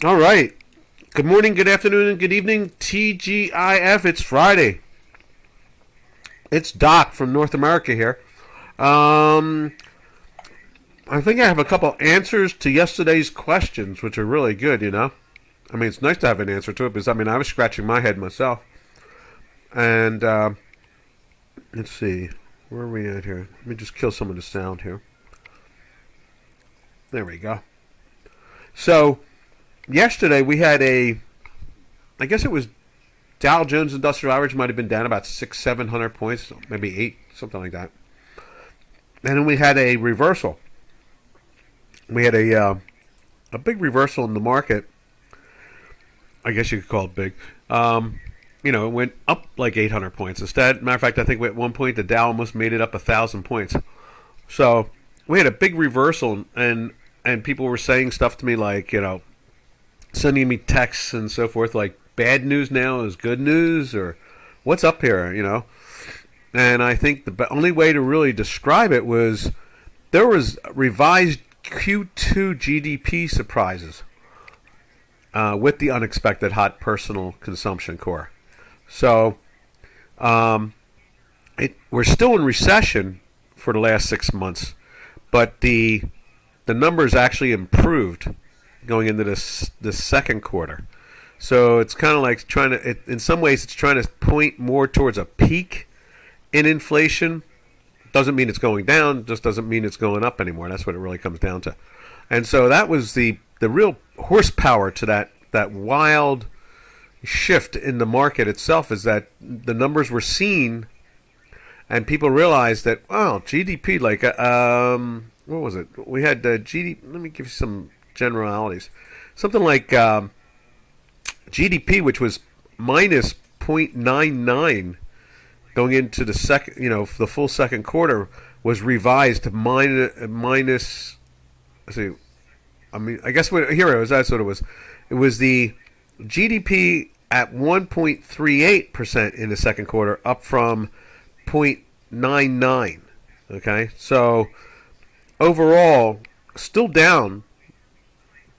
All right. Good morning, good afternoon, and good evening, TGIF. It's Friday. It's Doc from North America here. Um, I think I have a couple answers to yesterday's questions, which are really good, you know? I mean, it's nice to have an answer to it because, I was scratching my head myself. And let's see. Where are we at here? Let me just kill some of the sound here. There we go. So, yesterday we had I guess it was Dow Jones Industrial Average might have been down about 700 points, maybe eight, something like that. And then we had a reversal. We had a big reversal in the market. I guess you could call it big. It went up like 800 points. Instead, matter of fact, I think at one point the Dow almost made it up 1,000 points. So we had a big reversal, and people were saying stuff to me like, sending me texts and so forth, like bad news now is good news, or what's up here. And I think the only way to really describe it was there was revised Q2 GDP surprises with the unexpected hot personal consumption core. So we're still in recession for the last 6 months, but the numbers actually improved going into this second quarter. So it's kind of like in some ways, it's trying to point more towards a peak in inflation. Doesn't mean it's going down, just doesn't mean it's going up anymore. That's what it really comes down to. And so that was the real horsepower to that wild shift in the market itself, is that the numbers were seen and people realized that, wow, GDP, like, what was it? We had GDP, let me give you some generalities. Something like GDP, which was minus 0.99 going into the second, the full second quarter, was revised to minus. Let's see, I guess here it was. That's what it was. It was the GDP at 1.38% in the second quarter, up from 0.99. Okay, so overall, still down,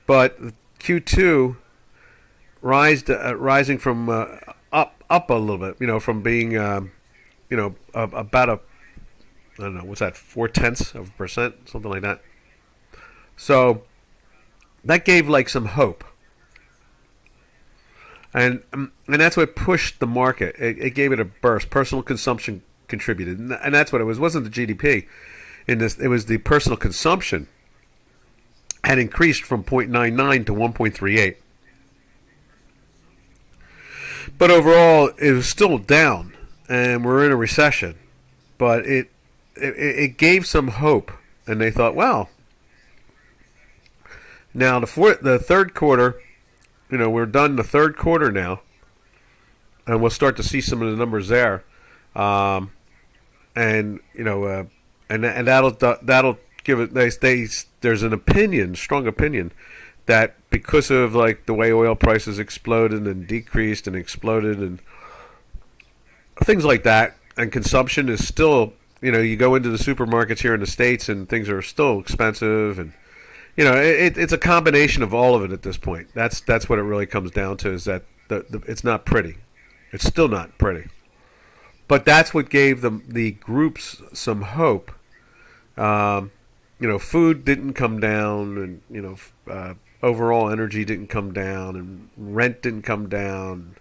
but Q2 rising from up a little bit. From being about a, I don't know, what's that, 0.4%, something like that. So that gave like some hope, and that's what pushed the market. It gave it a burst. Personal consumption contributed, and that's what it was. It wasn't the GDP in this. It was the personal consumption had increased from 0.99 to 1.38. But overall, it was still down, and we're in a recession. But it gave some hope, and they thought, well, now the third quarter, we're done the third quarter now, and we'll start to see some of the numbers there, and that'll give it. There's an opinion, strong opinion, that because of like the way oil prices exploded and decreased and exploded and things like that, and consumption is still, you go into the supermarkets here in the States and things are still expensive, and it's a combination of all of it at this point. That's what it really comes down to, is that it's not pretty. It's still not pretty, but that's what gave the groups some hope. Food didn't come down, and overall energy didn't come down, and rent didn't come down.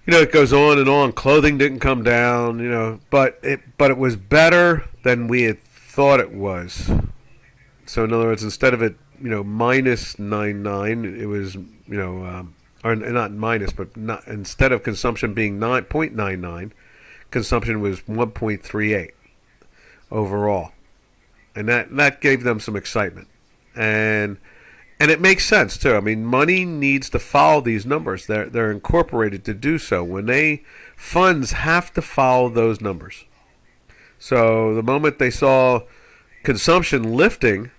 It goes on and on. Clothing didn't come down, but it was better than we had thought it was. So in other words, instead of it, minus 99, it was, or not minus, but not, instead of consumption being 0.99, consumption was 1.38 overall, and that gave them some excitement, and it makes sense too. I mean, money needs to follow these numbers. They're incorporated to do so. Funds have to follow those numbers. So the moment they saw consumption lifting,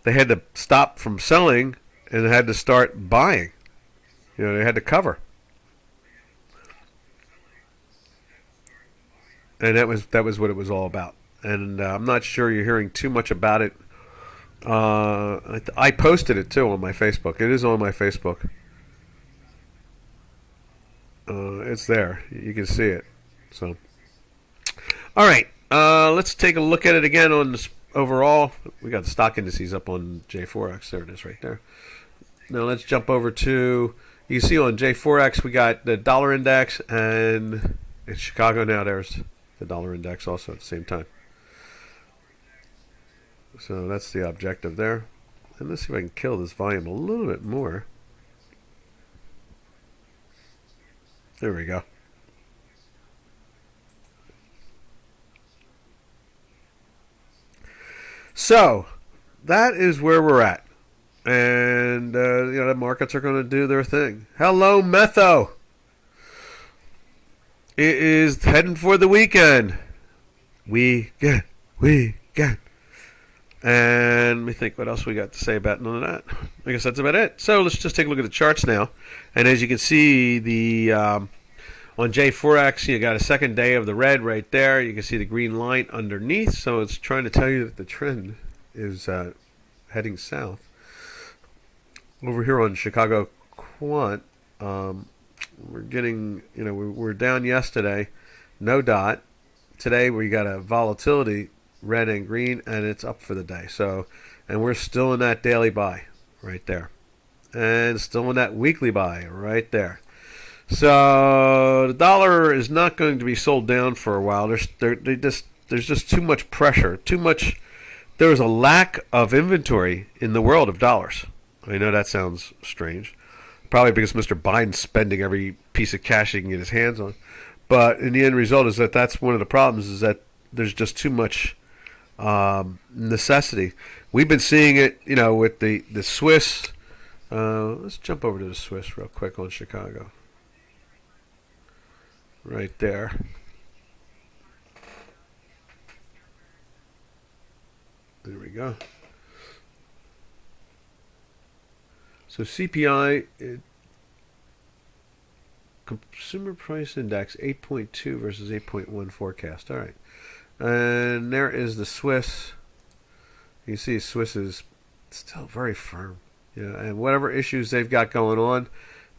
they had to stop from selling and had to start buying. They had to cover, and that was what it was all about. And I'm not sure you're hearing too much about it I posted it too on my Facebook. It is on my Facebook. It's there. You can see it. So, all right. Let's take a look at it again on this overall. We got the stock indices up on J4X. There it is, right there. Now let's jump over to. You can see on J4X we got the dollar index, and in Chicago now there's the dollar index also at the same time. So that's the objective there. And let's see if I can kill this volume a little bit more. There we go. So that is where we're at. And, the markets are going to do their thing. Hello, Metho. It is heading for the weekend. Weekend. And let me think what else we got to say about none of that. I guess that's about it. So let's just take a look at the charts now. And as you can see, the on J4X, you got a second day of the red right there. You can see the green line underneath. So it's trying to tell you that the trend is heading south. Over here on Chicago Quant, we're getting, we're down yesterday, no dot. Today we got a volatility, red and green, and it's up for the day. So, and we're still in that daily buy right there, and still in that weekly buy right there. So the dollar is not going to be sold down for a while. There's just too much pressure, There's a lack of inventory in the world of dollars. I know that sounds strange. Probably because Mr. Biden's spending every piece of cash he can get his hands on. But in the end result is that's one of the problems, is that there's just too much necessity. We've been seeing it, with the Swiss. Let's jump over to the Swiss real quick on Chicago. Right there. There we go. So CPI, Consumer Price Index, 8.2 versus 8.1 forecast. All right. And there is the Swiss. You see Swiss is still very firm. And whatever issues they've got going on,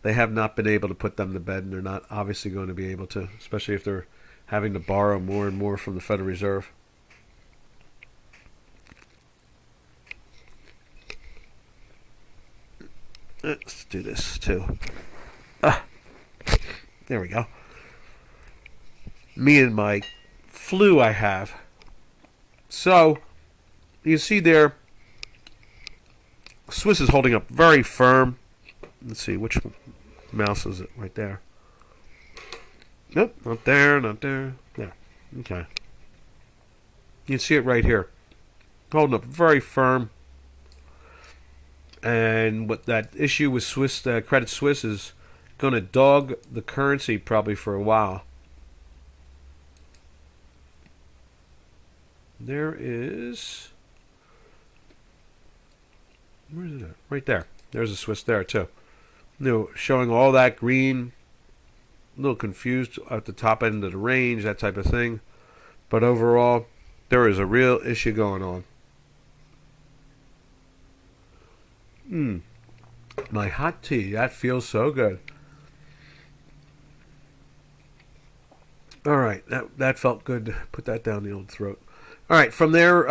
they have not been able to put them to bed, and they're not obviously going to be able to, especially if they're having to borrow more and more from the Federal Reserve. Let's do this too. There we go. Me and my flu I have. So, you see there, Swiss is holding up very firm. Let's see, which mouse is it? Right there. Nope, not there, not there. There. Okay. You can see it right here. Holding up very firm. And what that issue with Credit Suisse is going to dog the currency probably for a while. There is... Where is it at? Right there. There's a Swiss there too. Showing all that green. A little confused at the top end of the range, that type of thing. But overall, there is a real issue going on. My hot tea, that feels so good. All right, that felt good. Put that down the old throat. All right, from there,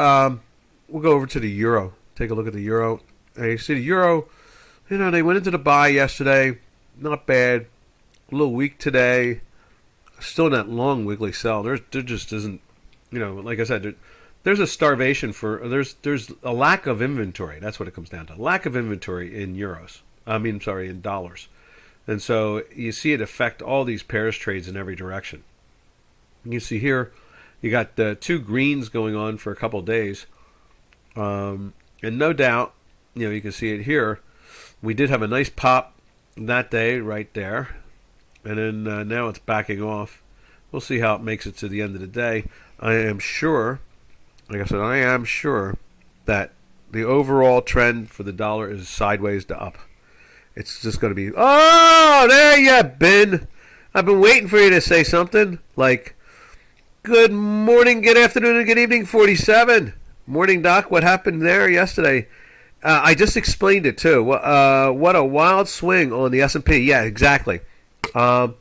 we'll go over to the euro. Take a look at the euro. You see the euro, they went into the buy yesterday. Not bad. A little weak today. Still in that long weekly sell. There just isn't, like I said, there's a starvation there's a lack of inventory. That's what it comes down to. Lack of inventory in in dollars. And so you see it affect all these pairs trades in every direction. You see here, you got the two greens going on for a couple of days. And no doubt, you can see it here. We did have a nice pop that day right there. And then now it's backing off. We'll see how it makes it to the end of the day. I am sure that the overall trend for the dollar is sideways to up. It's just going to be, oh, there you been. I've been waiting for you to say something like, good morning, good afternoon, and good evening, 47. Morning, Doc. What happened there yesterday? I just explained it too. What a wild swing on the S&P. Yeah, exactly. Take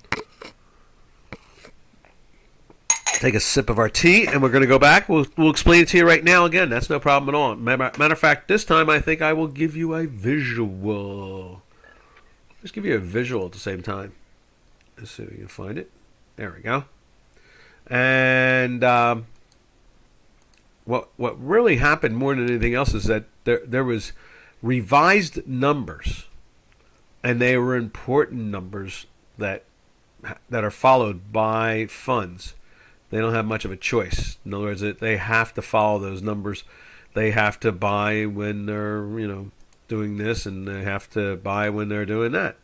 a sip of our tea, and we're going to go back. We'll explain it to you right now again. That's no problem at all. Matter of fact, this time I think I will give you a visual. Just give you a visual at the same time. Let's see if we can find it. There we go. And what really happened more than anything else is that there was revised numbers, and they were important numbers that are followed by funds. They don't have much of a choice. In other words, they have to follow those numbers. They have to buy when they're, doing this, and they have to buy when they're doing that.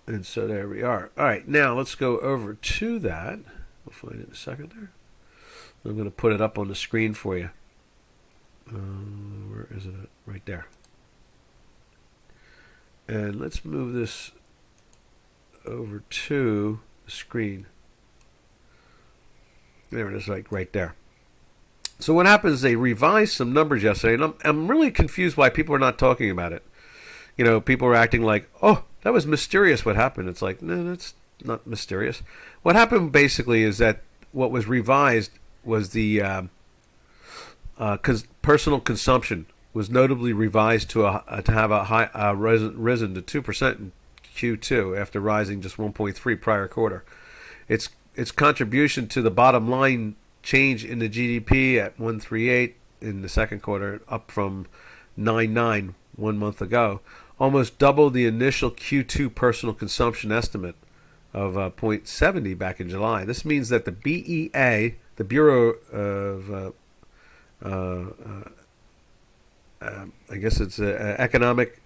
And so there we are. All right, now let's go over to that. We'll find it in a second there. I'm going to put it up on the screen for you. Where is it? Right there. And let's move this over to the screen. There it is, like right there. So what happens is they revised some numbers yesterday, and I'm really confused why people are not talking about it. People are acting like, oh, that was mysterious what happened. It's like, no, that's not mysterious. What happened basically is that what was revised was the personal consumption was notably revised to have a high risen to 2% in Q2 after rising just 1.3 prior quarter. Its contribution to the bottom line change in the GDP at 138 in the second quarter, up from 99 1 month ago, almost doubled the initial Q2 personal consumption estimate of 0.70 back in July. This means that the BEA, the Bureau of, I guess it's economic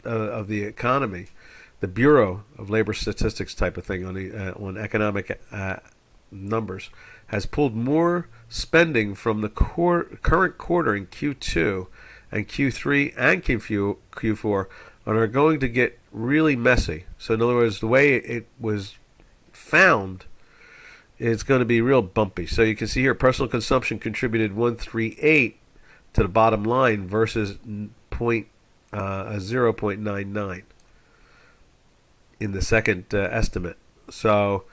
of the economy, the Bureau of Labor Statistics type of thing on economic numbers, has pulled more spending from the current quarter in Q2 and Q3 and Q4, and are going to get really messy. So in other words, the way it was found, it's going to be real bumpy. So you can see here, personal consumption contributed 138 to the bottom line versus 0.99 in the second estimate. So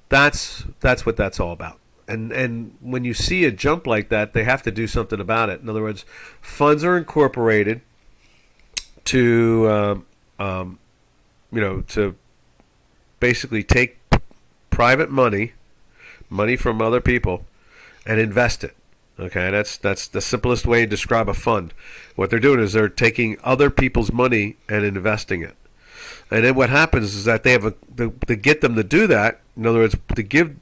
that's what that's all about. And when you see a jump like that, they have to do something about it. In other words, funds are incorporated to to basically take private money from other people and invest it. Okay, that's the simplest way to describe a fund. What they're doing is they're taking other people's money and investing it. And then what happens is that they have to get them to do that. In other words, to give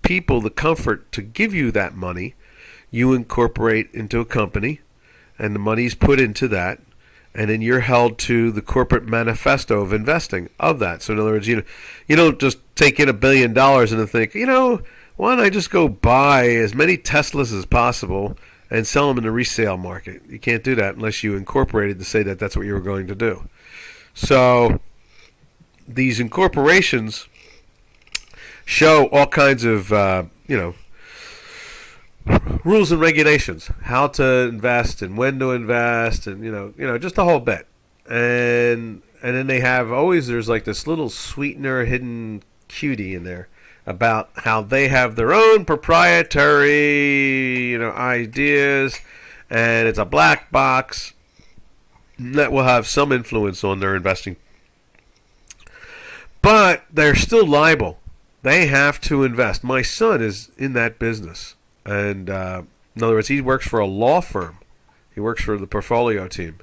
people the comfort to give you that money, you incorporate into a company, and the money's put into that, and then you're held to the corporate manifesto of investing of that. So in other words, you don't just take in $1 billion and then think, why don't I just go buy as many Teslas as possible and sell them in the resale market? You can't do that unless you incorporated to say that that's what you were going to do. So these incorporations show all kinds of rules and regulations, how to invest and when to invest, and just a whole bit. And then they have there's like this little sweetener, hidden cutie in there about how they have their own proprietary ideas, and it's a black box that will have some influence on their investing. But they're still liable. They have to invest. My son is in that business. And in other words, he works for a law firm. He works for the portfolio team.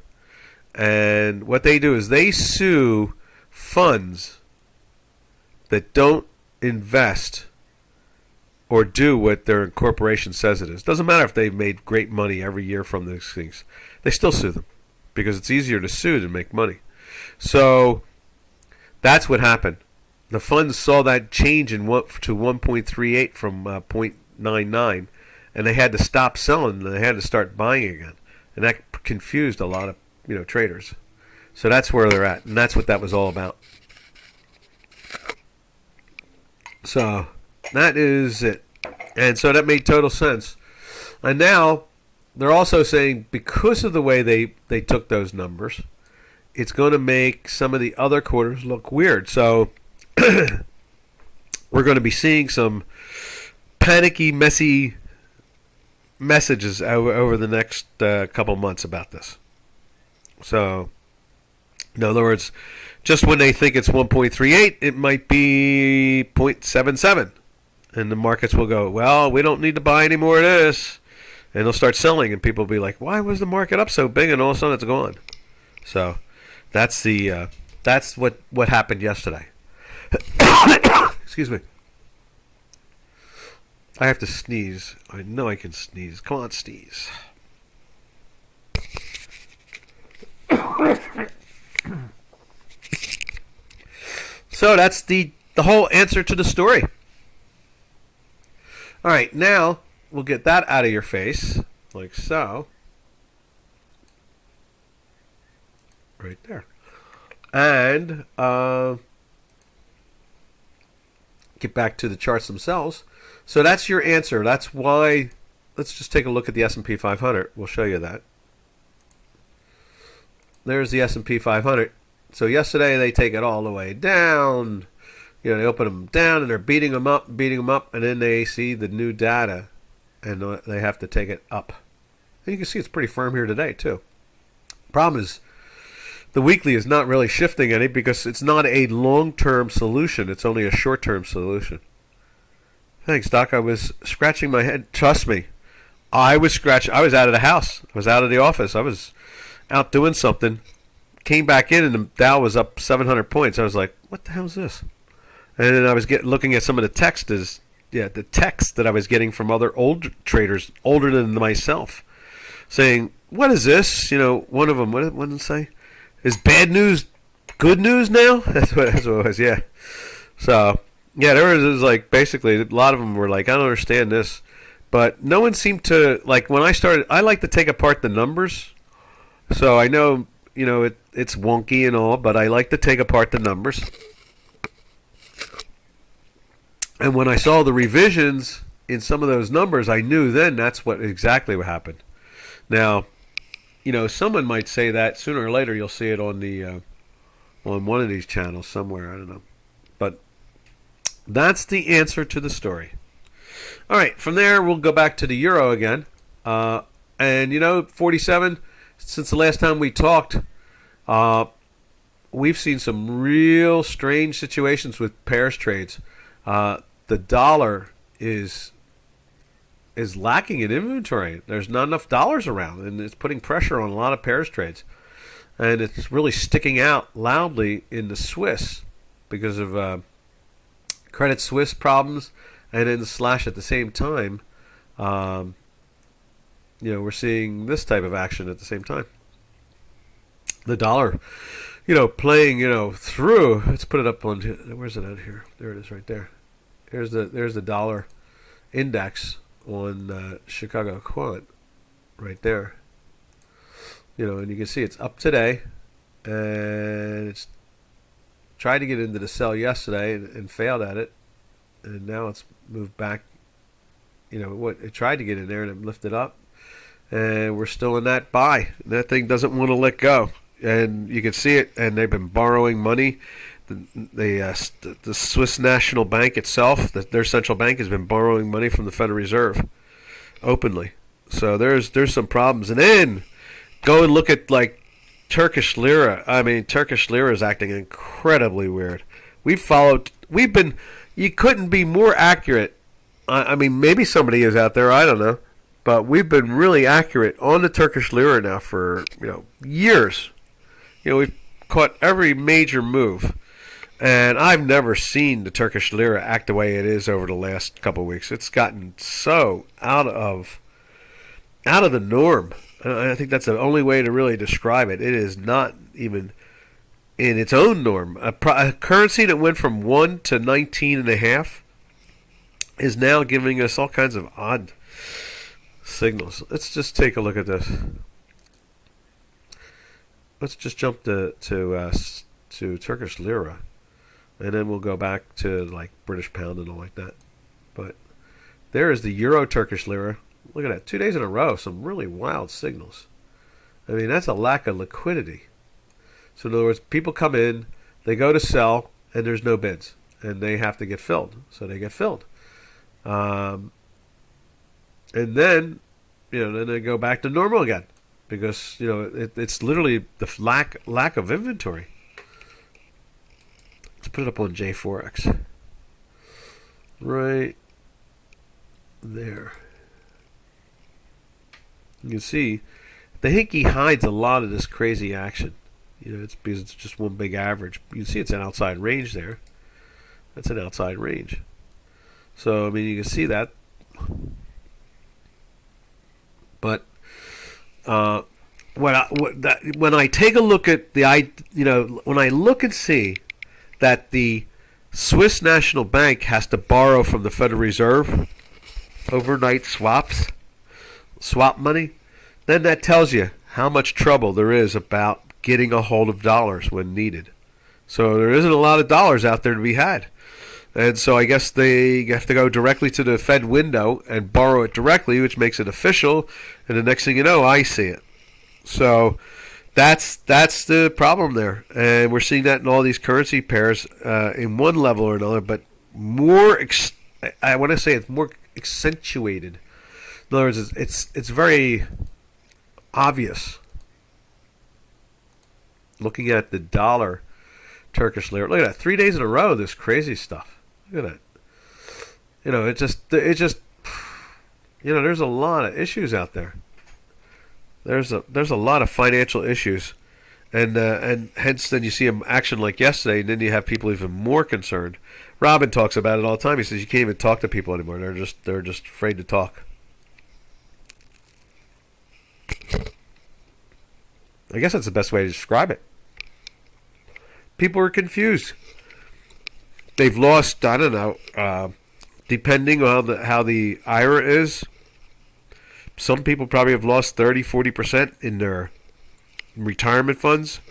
And what they do is they sue funds that don't invest or do what their incorporation says it is. Doesn't matter if they've made great money every year from these things. They still sue them because it's easier to sue than make money. So that's what happened. The funds saw that change to 1.38 from 0.99, and they had to stop selling and they had to start buying again. and that confused a lot of traders. So that's where they're at, and that's what that was all about. So that is it, and so that made total sense. And now they're also saying because of the way they took those numbers, it's going to make some of the other quarters look weird. So we're going to be seeing some panicky, messy messages over the next couple months about this. So, in other words, just when they think it's 1.38, it might be 0.77. And the markets will go, well, we don't need to buy any more of this. And they'll start selling, and people will be like, why was the market up so big, and all of a sudden it's gone? So that's what happened yesterday. Excuse me. I have to sneeze. I know I can sneeze. Come on, sneeze. So that's the whole answer to the story. All right, now we'll get that out of your face, like so. Right there. And get back to the charts themselves. So that's your answer. That's why. Let's just take a look at the S&P 500. We'll show you that. There's the S&P 500. So yesterday they take it all the way down. They open them down and they're beating them up, and then they see the new data, and they have to take it up. And you can see it's pretty firm here today too. Problem is, the weekly is not really shifting any because it's not a long-term solution. It's only a short-term solution. Thanks, Doc. I was scratching my head. Trust me, I was scratching. I was out of the house. I was out of the office. I was out doing something. Came back in and the Dow was up 700 points. I was like, what the hell is this? And then I was looking at some of the text that I was getting from other old traders, older than myself, saying, what is this? One of them, what did it say? Is bad news good news now? That's what it was, yeah. So, yeah, there was like, basically, a lot of them were like, I don't understand this. But no one seemed to, like, when I started, I like to take apart the numbers. So I know, it's wonky and all, but I like to take apart the numbers. And when I saw the revisions in some of those numbers, I knew then that's exactly what happened. Now, someone might say that sooner or later you'll see it on one of these channels somewhere. I don't know, but that's the answer to the story. All right, from there we'll go back to the euro again, and 47. Since the last time we talked, we've seen some real strange situations with pairs trades. The dollar is lacking in inventory. There's not enough dollars around, and it's putting pressure on a lot of pairs trades. And it's really sticking out loudly in the Swiss because of Credit Suisse problems, and then slash at the same time. We're seeing this type of action at the same time. The dollar, playing, through. Let's put it up on. Where's it at here? There it is, right there. There's the dollar index on Chicago Quant, right there. And you can see it's up today, and it's tried to get into the sell yesterday and failed at it, and now it's moved back. It tried to get in there and it lifted up, and we're still in that buy. That thing doesn't want to let go, and you can see it. And they've been borrowing money. The Swiss National Bank itself, their central bank, has been borrowing money from the Federal Reserve openly. So there's some problems. And then go and look at like Turkish Lira. I mean, Turkish Lira is acting incredibly weird. You couldn't be more accurate. I mean, maybe somebody is out there, I don't know. But we've been really accurate on the Turkish Lira now for years. We've caught every major move. And I've never seen the Turkish Lira act the way it is over the last couple of weeks. It's gotten so out of the norm. I think that's the only way to really describe it. It is not even in its own norm. A currency that went from 1 to 19.5 is now giving us all kinds of odd signals. Let's just take a look at this. let's just jump to Turkish Lira, and then we'll go back to like British pound and all like that. But there is the Euro Turkish Lira. Look at that, 2 days in a row, some really wild signals. I mean, that's a lack of liquidity. So in other words, people come in, they go to sell, and there's no bids, and they have to get filled. So they get filled, and then then they go back to normal again, because it's literally the lack of inventory. Let's put it up on J4X. Right there. You can see the Hinky hides a lot of this crazy action. It's because it's just one big average. You can see it's an outside range there. That's an outside range. So, I mean, you can see that. But when I take a look at when I look and see that the Swiss National Bank has to borrow from the Federal Reserve overnight swap money, then that tells you how much trouble there is about getting a hold of dollars when needed. So there isn't a lot of dollars out there to be had. And so I guess they have to go directly to the Fed window and borrow it directly, which makes it official. And the next thing you know, I see it. So that's the problem there. And we're seeing that in all these currency pairs in one level or another, but I want to say it's more accentuated. In other words, it's very obvious. Looking at the dollar Turkish Lira, look at that, 3 days in a row, this crazy stuff. Look at that. It just there's a lot of issues out there. There's a lot of financial issues, and hence then you see them action like yesterday, and then you have people even more concerned. Robin talks about it all the time. He says you can't even talk to people anymore. They're just afraid to talk. I guess that's the best way to describe it. People are confused. They've lost, I don't know, depending on how the IRA is, some people probably have lost 30, 40% in their retirement funds,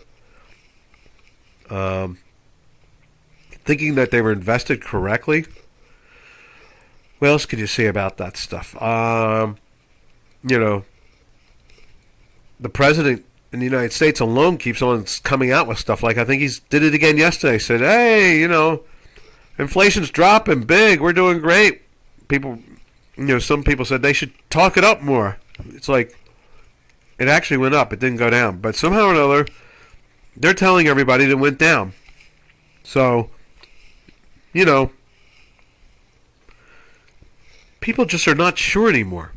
thinking that they were invested correctly. What else could you say about that stuff? The president in the United States alone keeps on coming out with stuff like, I think he did it again yesterday, said, hey, inflation's dropping big, we're doing great. People, some people said they should talk it up more. It's like, it actually went up, it didn't go down. But somehow or another, they're telling everybody that it went down. So, people just are not sure anymore.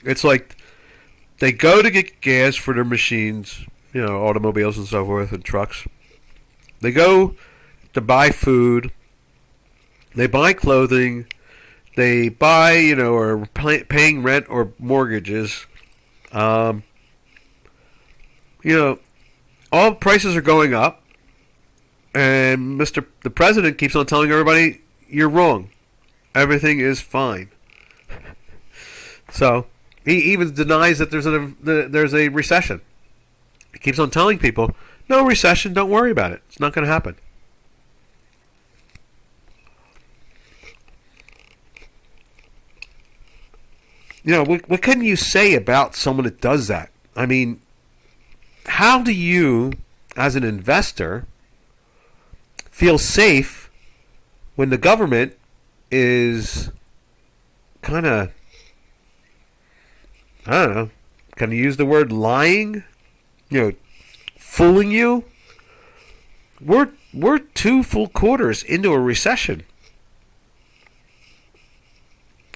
It's like, they go to get gas for their machines, automobiles and so forth, and trucks. They go to buy food. They buy clothing. They buy, or paying rent or mortgages. All prices are going up. And the president keeps on telling everybody, you're wrong. Everything is fine. So he even denies that there's a recession. He keeps on telling people, no recession, don't worry about it. It's not going to happen. What can you say about someone that does that? I mean, how do you, as an investor, feel safe when the government is kind of, I don't know, can you use the word lying? Fooling you? We're 2 full quarters into a recession.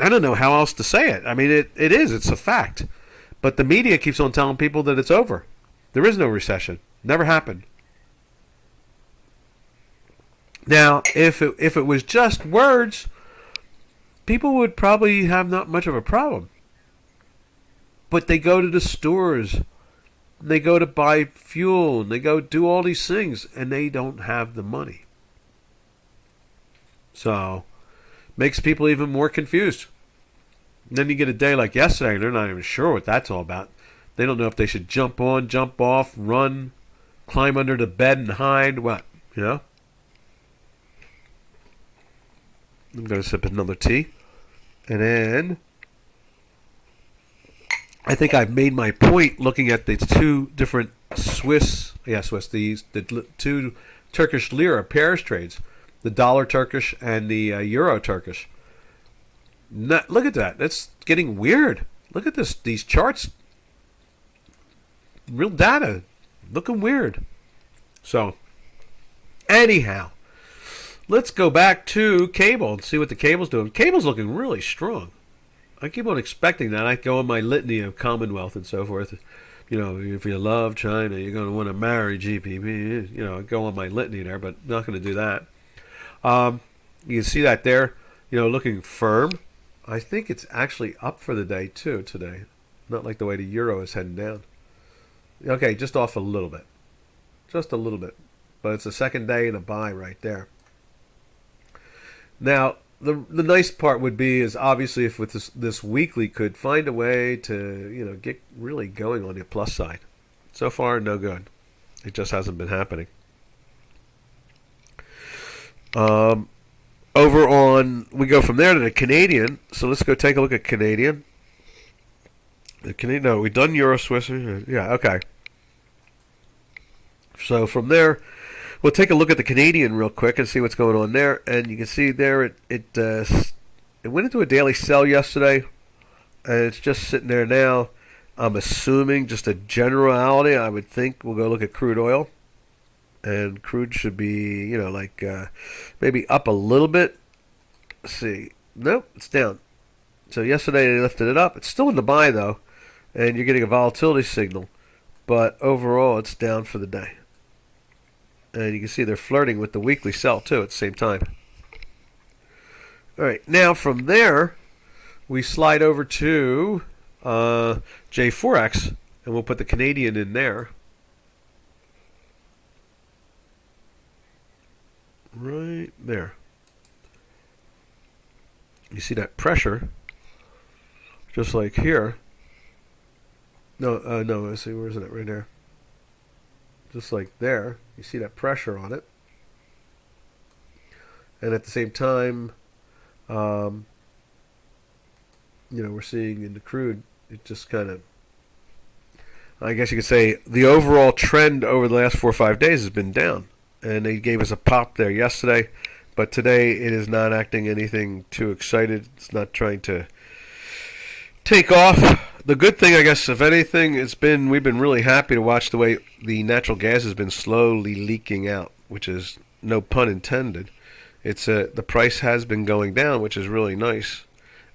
I don't know how else to say it. I mean, it's a fact. But the media keeps on telling people that it's over. There is no recession. Never happened. Now, if it was just words, people would probably have not much of a problem. But they go to the stores, and they go to buy fuel, and they go do all these things, and they don't have the money. So, makes people even more confused. And then you get a day like yesterday, and they're not even sure what that's all about. They don't know if they should jump on, jump off, run, climb under the bed and hide. What? You know? I'm going to sip another tea. And then I think I've made my point looking at the two different the two Turkish Lira pairs trades, the dollar Turkish and the euro Turkish. Look at that. That's getting weird. Look at these charts. Real data. Looking weird. So, anyhow, let's go back to cable and see what the cable's doing. Cable's looking really strong. I keep on expecting that. I go on my litany of Commonwealth and so forth. You know, if you love China, you're going to want to marry GPP. You know, I go on my litany there, but not going to do that. You can see that there, you know, looking firm. I think it's actually up for the day, too, today. Not like the way the euro is heading down. Okay, just off a little bit. Just a little bit. But it's the second day in a buy right there. Now, the nice part would be is obviously if with this weekly could find a way to, you know, get really going on the plus side. So far, no good. It just hasn't been happening. Over on, we go from there to the Canadian. So let's go take a look at Canadian. The Canadian, no, we done Euro Swiss. Yeah, okay. So from there, we'll take a look at the Canadian real quick and see what's going on there. And you can see there it went into a daily sell yesterday, and it's just sitting there now. I'm assuming just a generality. I would think we'll go look at crude oil. And crude should be, you know, like maybe up a little bit. Let's see. Nope, it's down. So yesterday they lifted it up. It's still in the buy, though. And you're getting a volatility signal. But overall, it's down for the day. And you can see they're flirting with the weekly sell, too, at the same time. All right. Now, from there, we slide over to J4X. And we'll put the Canadian in there. Right there. You see that pressure, just like here. No, let's see, where is it right there? Just like there, you see that pressure on it. And at the same time, you know, we're seeing in the crude, it just kind of, I guess you could say, the overall trend over the last 4 or 5 days has been down. And they gave us a pop there yesterday, but today it is not acting anything too excited. It's not trying to take off. The good thing, I guess, if anything, we've been really happy to watch the way the natural gas has been slowly leaking out, which is no pun intended. It's the price has been going down, which is really nice,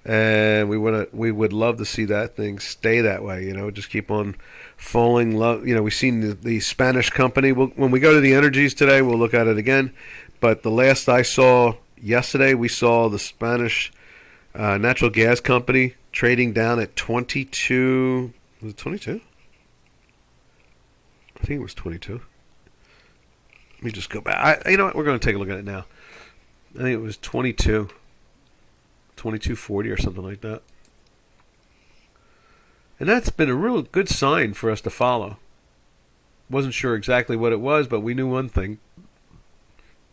and we would love to see that thing stay that way. You know, just keep on falling. You know, we've seen the Spanish company. When we go to the energies today, we'll look at it again. But the last I saw yesterday, we saw the Spanish natural gas company trading down at 22. Was it 22? I think it was 22. Let me just go back. You know what? We're going to take a look at it now. I think it was 22. 22.40 or something like that. And that's been a real good sign for us to follow. Wasn't sure exactly what it was, but we knew one thing.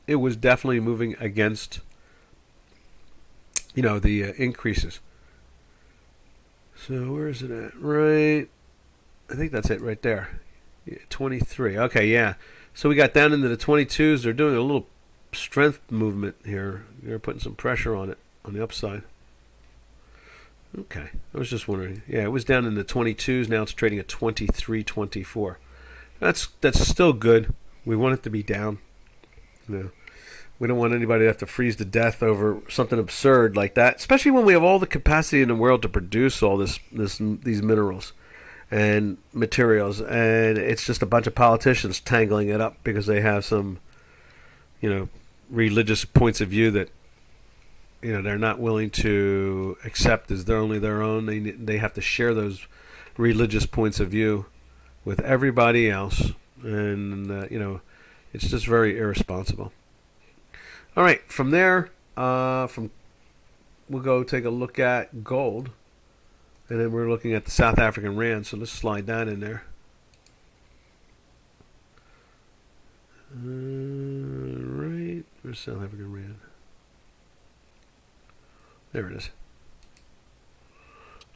It was definitely moving against, you know, the increases. So where is it at? Right. I think that's it right there. Yeah, 23. Okay, yeah. So we got down into the 22s. They're doing a little strength movement here. They're putting some pressure on it on the upside. Okay. I was just wondering. Yeah, it was down in the 22s. Now it's trading at 23.24. That's still good. We want it to be down. You know, we don't want anybody to have to freeze to death over something absurd like that, especially when we have all the capacity in the world to produce all these minerals and materials, and it's just a bunch of politicians tangling it up because they have some, you know, religious points of view that, you know, they're not willing to accept as they're only their own. They have to share those religious points of view with everybody else, and you know, it's just very irresponsible. All right, from there, we'll go take a look at gold, and then we're looking at the South African rand. So let's slide that in there. Where's South African Rand? There it is.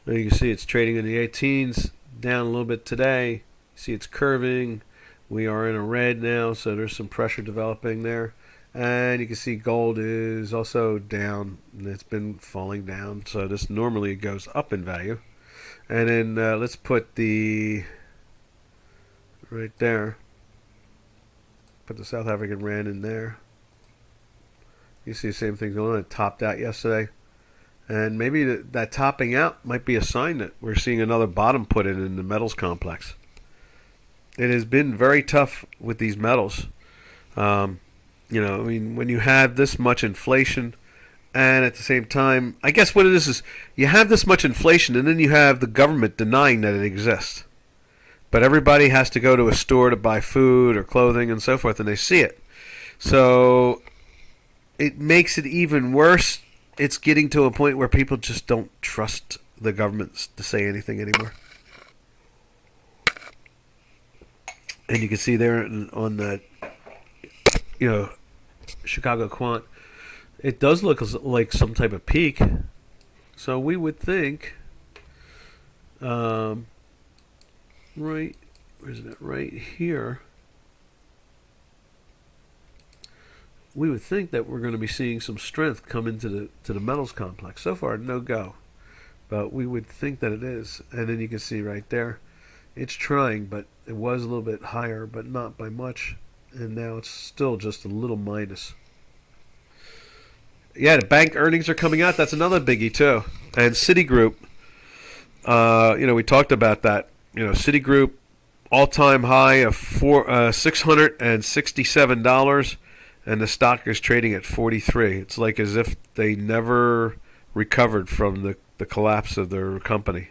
Now you can see it's trading in the 18s, down a little bit today. See it's curving. We are in a red now, so there's some pressure developing there. And you can see gold is also down, and it's been falling down. So this normally goes up in value. And then let's put the, right there, put the South African Rand in there. You see the same thing going on. It topped out yesterday. And maybe that topping out might be a sign that we're seeing another bottom put in the metals complex. It has been very tough with these metals. You know, I mean, when you have this much inflation, and at the same time, I guess what it is you have this much inflation, and then you have the government denying that it exists. But everybody has to go to a store to buy food or clothing and so forth, and they see it. So it makes it even worse. It's getting to a point where people just don't trust the governments to say anything anymore. And you can see there on the, you know, Chicago Quant, it does look like some type of peak. So we would think, right, where's that? Right here. We would think that we're going to be seeing some strength come into the metals complex. So far, no go. But we would think that it is. And then you can see right there, it's trying, but it was a little bit higher, but not by much. And now it's still just a little minus. Yeah, the bank earnings are coming out. That's another biggie, too. And Citigroup, you know, we talked about that. You know, Citigroup, all-time high of $667. And the stock is trading at 43. It's like as if they never recovered from the collapse of their company.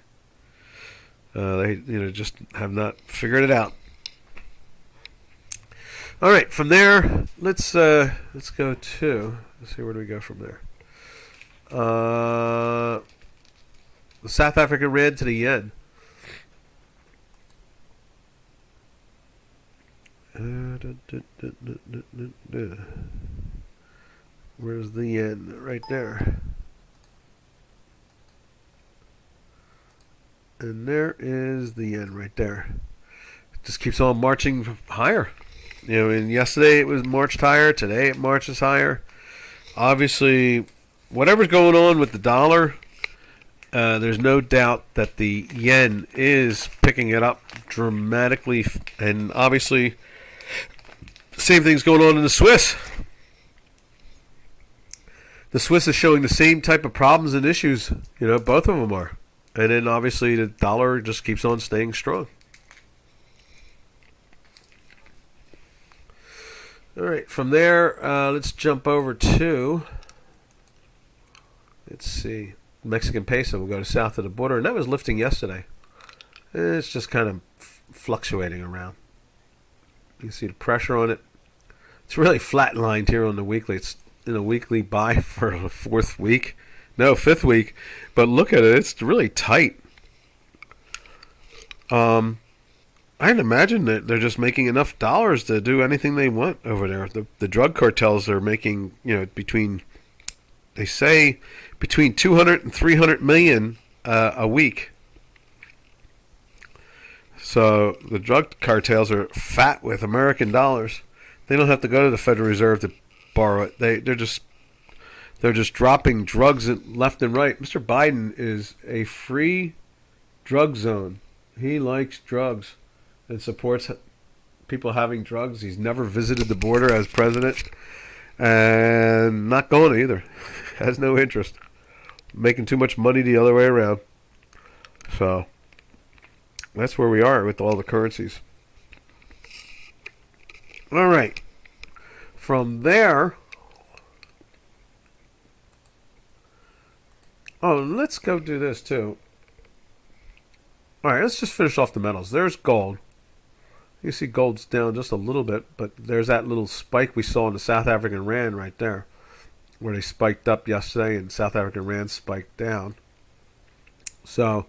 They just have not figured it out. All right, from there, let's go to. Let's see, where do we go from there? The South African Rand to the yen. Where's the yen? Right there. And there is the yen right there. It just keeps on marching higher. You know, and yesterday it was marched higher. Today it marches higher. Obviously, whatever's going on with the dollar, there's no doubt that the yen is picking it up dramatically. And obviously, same thing's going on in the Swiss. The Swiss is showing the same type of problems and issues. You know, both of them are. And then obviously the dollar just keeps on staying strong. All right, from there, let's jump over to, let's see, Mexican peso. We'll go to south of the border. And that was lifting yesterday. It's just kind of fluctuating around. You can see the pressure on it. It's really flatlined here on the weekly. It's in a weekly buy for the fifth week. But look at it. It's really tight. I'd imagine that they're just making enough dollars to do anything they want over there. The drug cartels are making, they say between 200 and 300 million a week. So the drug cartels are fat with American dollars. They don't have to go to the Federal Reserve to borrow it. They're just dropping drugs left and right. Mr. Biden is a free drug zone. He likes drugs and supports people having drugs. He's never visited the border as president, and not going either. Has no interest. Making too much money the other way around. So that's where we are with all the currencies. All right. From there, let's go do this too. All right, let's just finish off the metals. There's gold. You see gold's down just a little bit, but there's that little spike we saw in the South African Rand right there, where they spiked up yesterday and South African Rand spiked down. So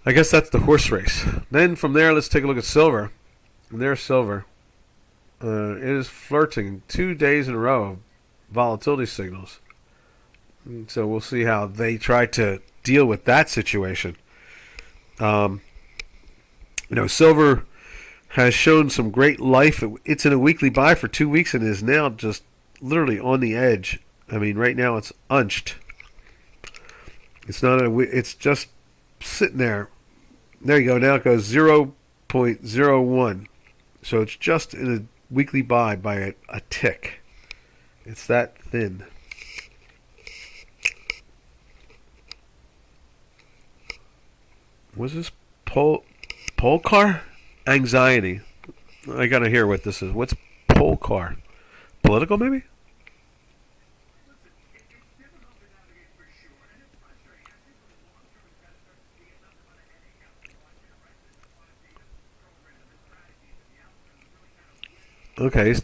I guess that's the horse race. Then from there, let's take a look at silver. And there's silver. It is flirting 2 days in a row of volatility signals. So we'll see how they try to deal with that situation. Um, silver has shown some great life. It's in a weekly buy for 2 weeks and is now just literally on the edge. I mean, right now it's unched. It's not a. It's just sitting there. There you go. Now it goes 0.01. So it's just in a weekly buy by a tick. It's that thin. Was this Polcar? Anxiety. I gotta hear what this is. What's Polcar? Political, maybe? Okay.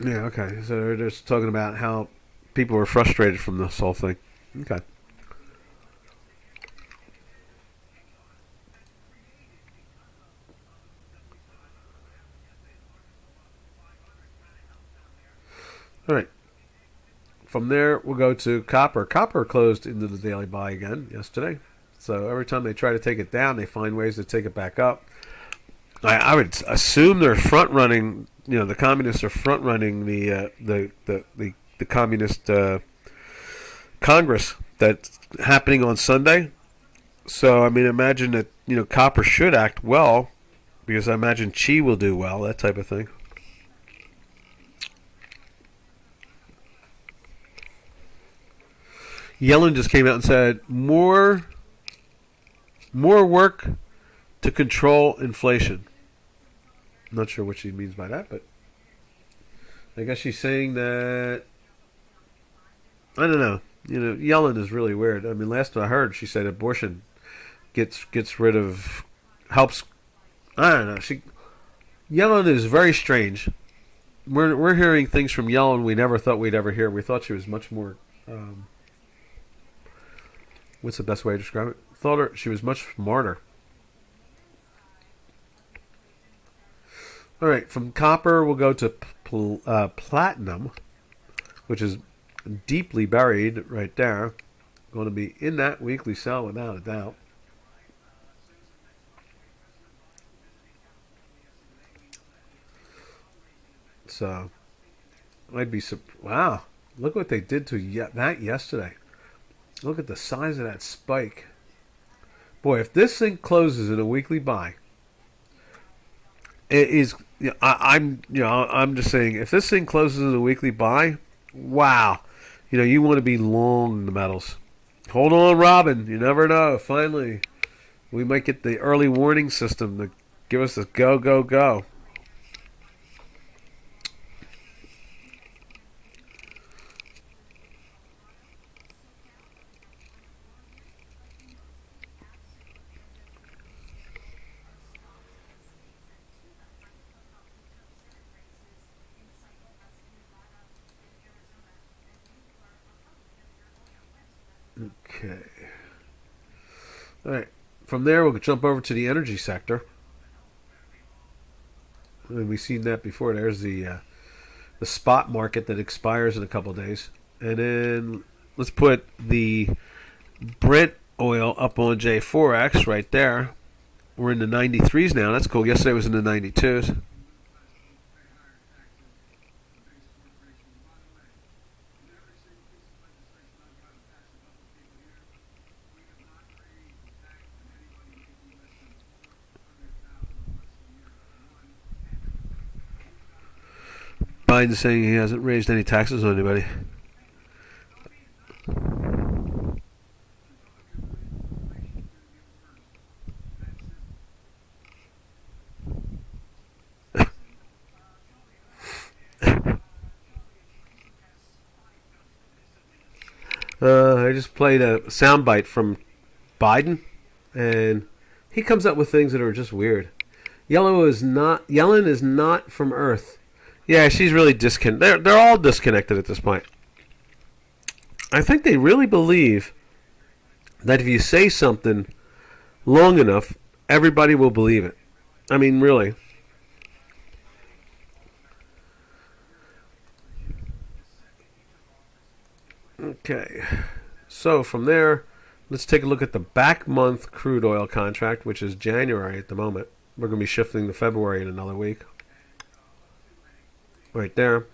Yeah, okay. So they're just talking about how people were frustrated from this whole thing. Okay. All right. From there, we'll go to copper. Copper closed into the daily buy again yesterday. So every time they try to take it down, they find ways to take it back up. I would assume they're front running. The communists are front running the communist Congress that's happening on Sunday. So I mean, imagine that copper should act well because I imagine Chi will do well, that type of thing. Yellen just came out and said more work to control inflation. I'm not sure what she means by that, but I guess she's saying that I don't know. Yellen is really weird. I mean, last I heard, she said abortion gets rid of helps. I don't know. Yellen is very strange. We're hearing things from Yellen we never thought we'd ever hear. We thought she was much more. What's the best way to describe it? Thought she was much smarter. All right, from copper we'll go to platinum, which is deeply buried right there. Going to be in that weekly sell without a doubt. So I'd be wow! Look what they did to that yesterday. Look at the size of that spike. Boy, if this thing closes in a weekly buy, it is. I'm just saying, if this thing closes in a weekly buy, wow, you want to be long the metals. Hold on, Robin. You never know. Finally, we might get the early warning system to give us a go, go, go. Okay. All right. From there, we'll jump over to the energy sector. And we've seen that before. There's the spot market that expires in a couple of days. And then let's put the Brent oil up on J4X right there. We're in the 93s now. That's cool. Yesterday was in the 92s. Biden's saying he hasn't raised any taxes on anybody. I just played a soundbite from Biden, and he comes up with things that are just weird. Yellen is not from Earth. Yeah, she's really disconnected. They're all disconnected at this point. I think they really believe that if you say something long enough, everybody will believe it. I mean, really. Okay. So from there, let's take a look at the back month crude oil contract, which is January at the moment. We're going to be shifting to February in another week. Right there.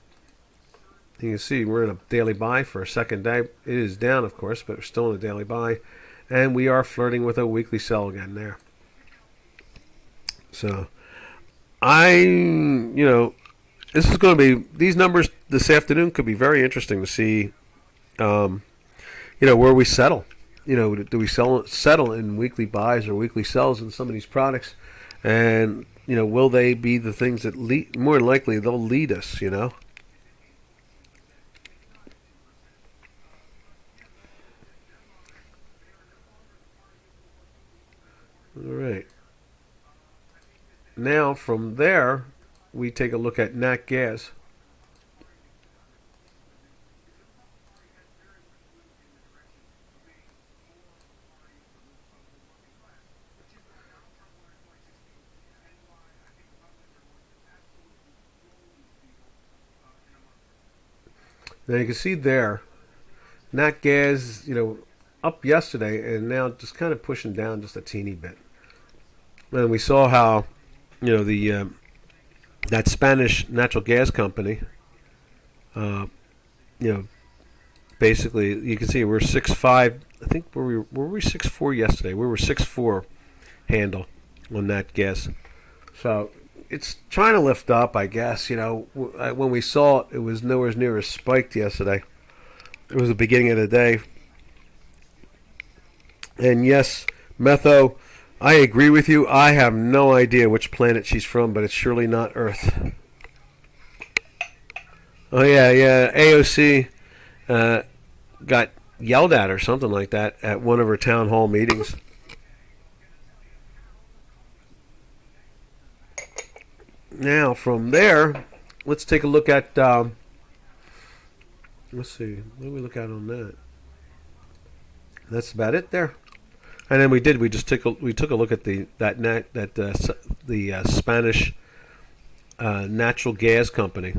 You can see we're in a daily buy for a second day. It is down, of course, but we're still in a daily buy. And we are flirting with a weekly sell again there. So, this is going to be, these numbers this afternoon could be very interesting to see, where we settle. Do we settle in weekly buys or weekly sells in some of these products? And, will they be the things that more likely they'll lead us, All right. Now, from there, we take a look at nat gas. Now you can see there, nat gas, up yesterday and now just kind of pushing down just a teeny bit. And we saw how, the that Spanish natural gas company, basically you can see we're 6.5. I think were we 6.4 yesterday? We were 6.4 handle on that gas. So it's trying to lift up, I guess. When we saw it, it was nowhere near as spiked yesterday. It was the beginning of the day. And yes, Metho, I agree with you. I have no idea which planet she's from, but it's surely not Earth. Oh, yeah. AOC got yelled at or something like that at one of her town hall meetings. Now, from there, let's take a look at, let's see, what do we look at on that? That's about it there. And then we took a look at the Spanish natural gas company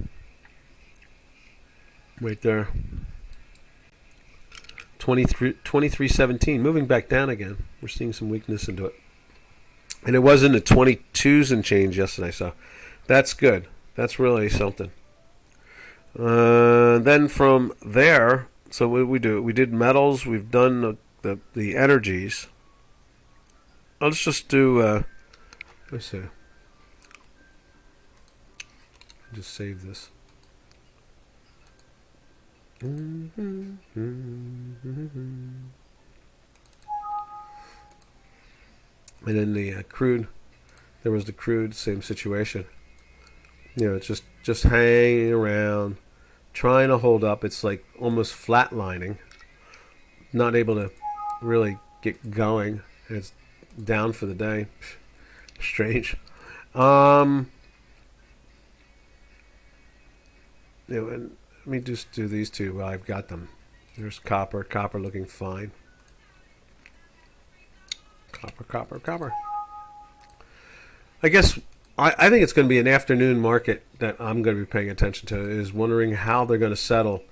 right there. 23.17, moving back down again. We're seeing some weakness into it. And it was in the 22s and change yesterday, so that's good. That's really something. Then from there, so what did we do? We did metals. We've done the energies. Let's just do, let's see. Just save this. And then the crude, there was the crude, same situation. It's just hanging around, trying to hold up. It's like almost flatlining, not able to really get going. And it's down for the day. Strange. And let me just do these two while I've got them. There's copper. Copper looking fine. Copper. I guess I think it's going to be an afternoon market that I'm going to be paying attention to, is wondering how they're going to settle,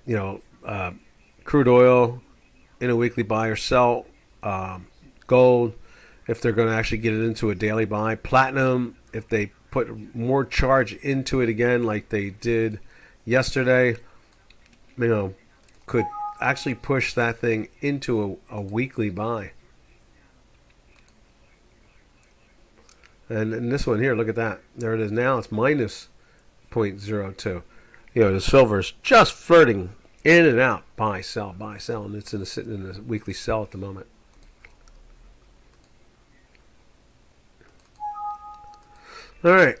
crude oil in a weekly buy or sell, gold, if they're going to actually get it into a daily buy, platinum, if they put more charge into it again like they did yesterday, could actually push that thing into a weekly buy. And in this one here, look at that. There it is now. It's minus 0.02. The silver's just flirting in and out. Buy, sell. And it's sitting in a weekly sell at the moment. All right.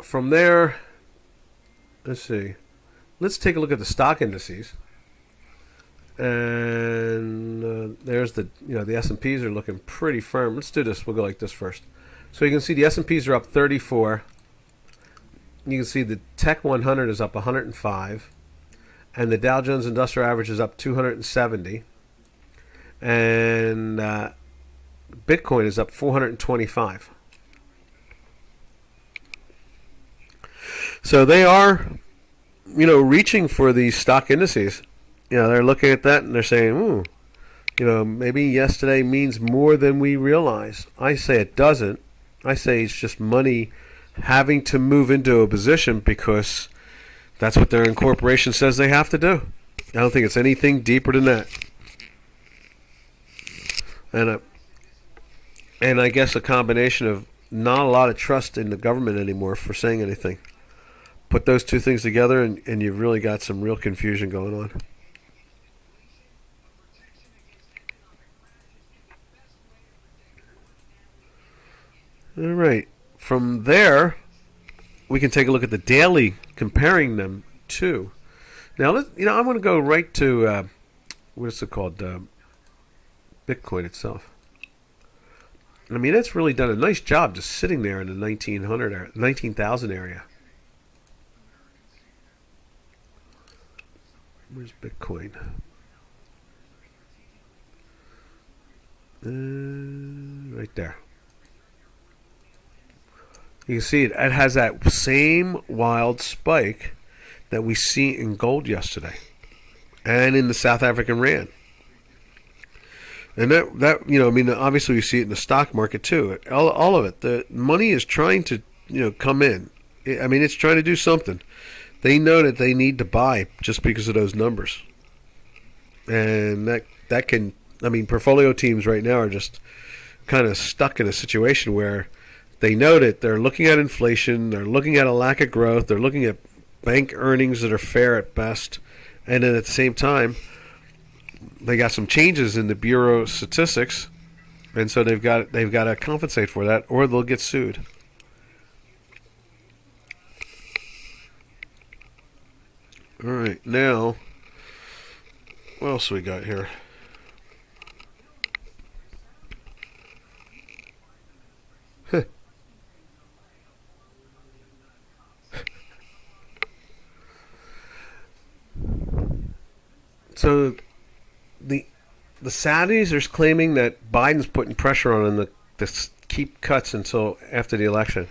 From there, let's see. Let's take a look at the stock indices. And there's the S&Ps are looking pretty firm. Let's do this. We'll go like this first. So you can see the S&Ps are up 34. You can see the Tech 100 is up 105. And the Dow Jones Industrial Average is up 270. And Bitcoin is up 425. So they are, reaching for these stock indices. They're looking at that and they're saying, ooh, maybe yesterday means more than we realize. I say it doesn't. I say it's just money having to move into a position because that's what their incorporation says they have to do. I don't think it's anything deeper than that. And I guess a combination of not a lot of trust in the government anymore for saying anything. Put those two things together and you've really got some real confusion going on. All right. From there, we can take a look at the daily, comparing them to. Now, I'm going to go right to, what is it called? Bitcoin itself. I mean, it's really done a nice job just sitting there in the 19,000 area. Where's Bitcoin? Right there. You can see it has that same wild spike that we see in gold yesterday and in the South African rand. And that obviously we see it in the stock market too. All of it. The money is trying to, come in. It's trying to do something. They know that they need to buy just because of those numbers. And that can, portfolio teams right now are just kind of stuck in a situation where they know that they're looking at inflation, they're looking at a lack of growth, they're looking at bank earnings that are fair at best, and then at the same time, they got some changes in the Bureau of Statistics, and so they've got to compensate for that, or they'll get sued. All right, now, what else we got here? So the Saudis are claiming that Biden's putting pressure on them to keep cuts until after the election.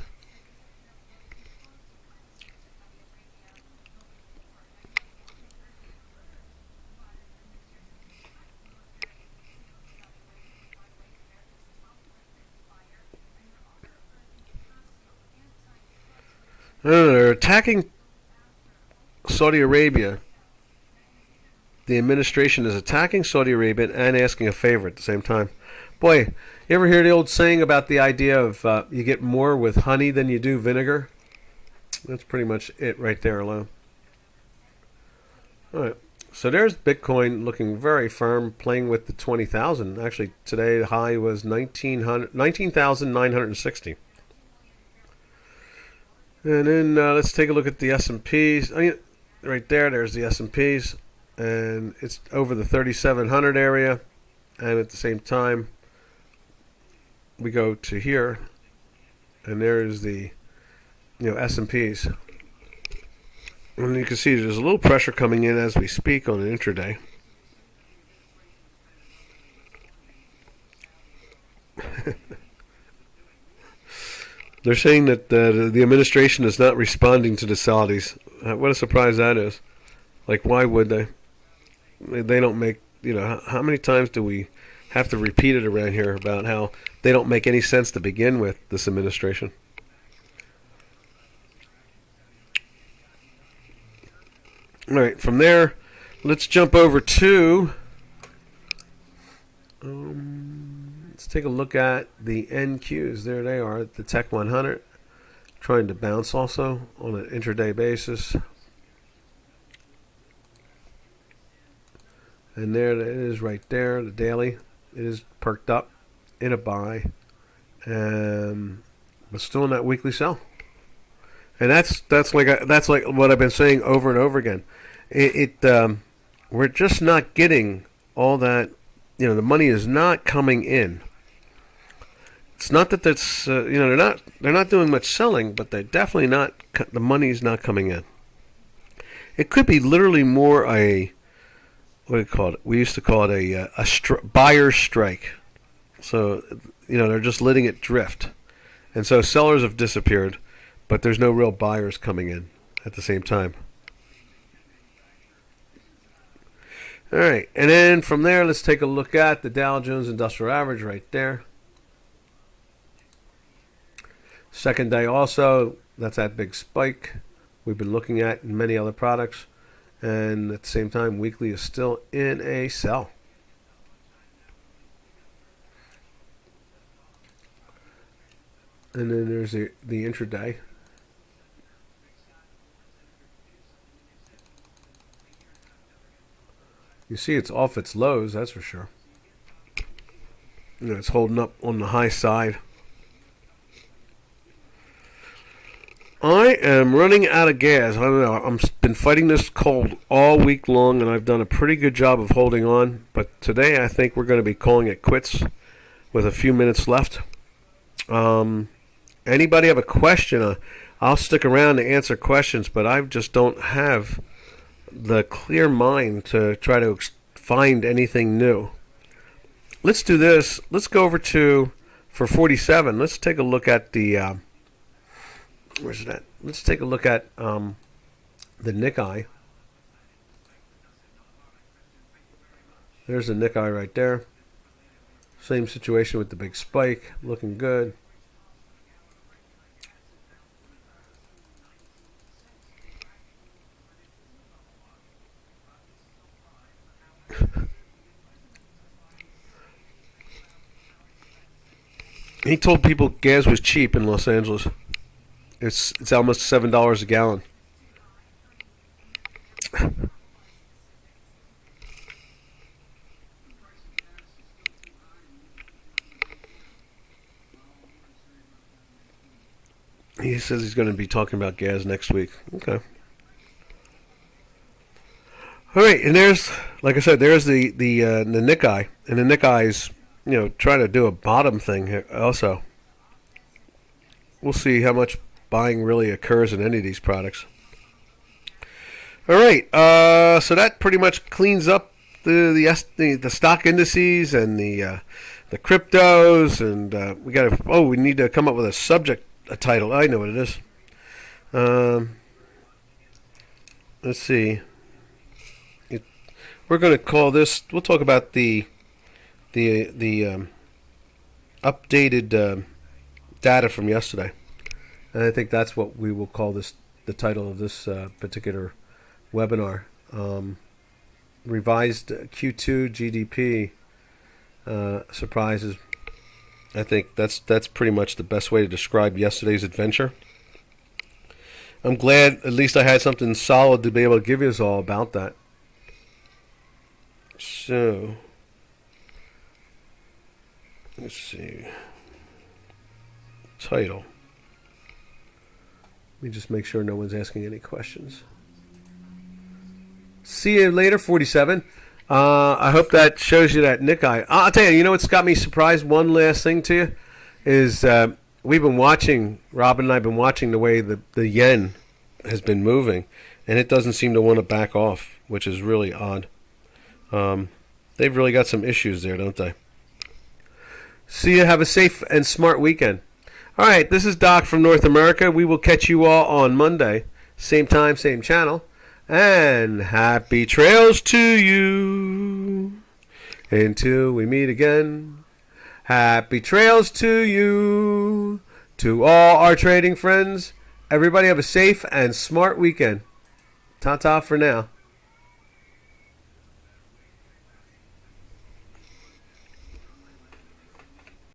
They're attacking Saudi Arabia. The administration is attacking Saudi Arabia and asking a favor at the same time. Boy, you ever hear the old saying about the idea of you get more with honey than you do vinegar? That's pretty much it right there alone. All right. So there's Bitcoin looking very firm, playing with the 20,000. Actually, today the high was 19,960. And then let's take a look at the S&Ps. Right there's the S&Ps. And it's over the 3,700 area. And at the same time, we go to here. And there's the S&Ps. And you can see there's a little pressure coming in as we speak on an intraday. They're saying that the administration is not responding to the Saudis. What a surprise that is. Like, why would they? They don't make, how many times do we have to repeat it around here about how they don't make any sense to begin with, this administration? All right, from there, let's jump over to, let's take a look at the NQs. There they are, the Tech 100, trying to bounce also on an intraday basis. And there it is right there, the daily. It is perked up in a buy, but still in that weekly sell. And that's like what I've been saying over and over again. We're just not getting all that. The money is not coming in. It's not that that's they're not doing much selling, but they're definitely not. The money's not coming in. It could be literally more what do you call it? We used to call it a buyer's strike. So, they're just letting it drift. And so sellers have disappeared, but there's no real buyers coming in at the same time. All right, and then from there, let's take a look at the Dow Jones Industrial Average right there. Second day also, that's that big spike we've been looking at in many other products. And at the same time, weekly is still in a sell. And then there's the intraday. You see it's off its lows, that's for sure. It's holding up on the high side. I am running out of gas. I don't know. I've been fighting this cold all week long, and I've done a pretty good job of holding on. But today I think we're going to be calling it quits with a few minutes left. Anybody have a question? I'll stick around to answer questions, but I just don't have the clear mind to try to find anything new. Let's do this. Let's go over to, for 47, let's take a look at the, where's it at? Let's take a look at the Nikkei. There's the Nikkei right there. Same situation with the big spike, looking good. He told people gas was cheap in Los Angeles. It's almost $7 a gallon. He says he's going to be talking about gas next week. Okay. All right, and there's, like I said, there's the Nikkei, and the Nikkei's trying to do a bottom thing here also. We'll see how much buying really occurs in any of these products. All right, so that pretty much cleans up the stock indices and the cryptos, and we need to come up with a title. I know what it is. Let's see. We're going to call this. We'll talk about the updated data from yesterday, and I think that's what we will call this. The title of this particular webinar: revised Q2 GDP surprises. I think that's pretty much the best way to describe yesterday's adventure. I'm glad at least I had something solid to be able to give you all about that. So, let's see. Title. Let me just make sure no one's asking any questions. See you later, 47. I hope that shows you that Nikkei. I'll tell you, what's got me surprised? One last thing to you is we've been watching, Robin and I have been watching the way the yen has been moving, and it doesn't seem to want to back off, which is really odd. They've really got some issues there, don't they? See you. Have a safe and smart weekend. All right, this is Doc from North America. We will catch you all on Monday. Same time, same channel. And happy trails to you until we meet again. Happy trails to you, to all our trading friends. Everybody have a safe and smart weekend. Ta-ta for now.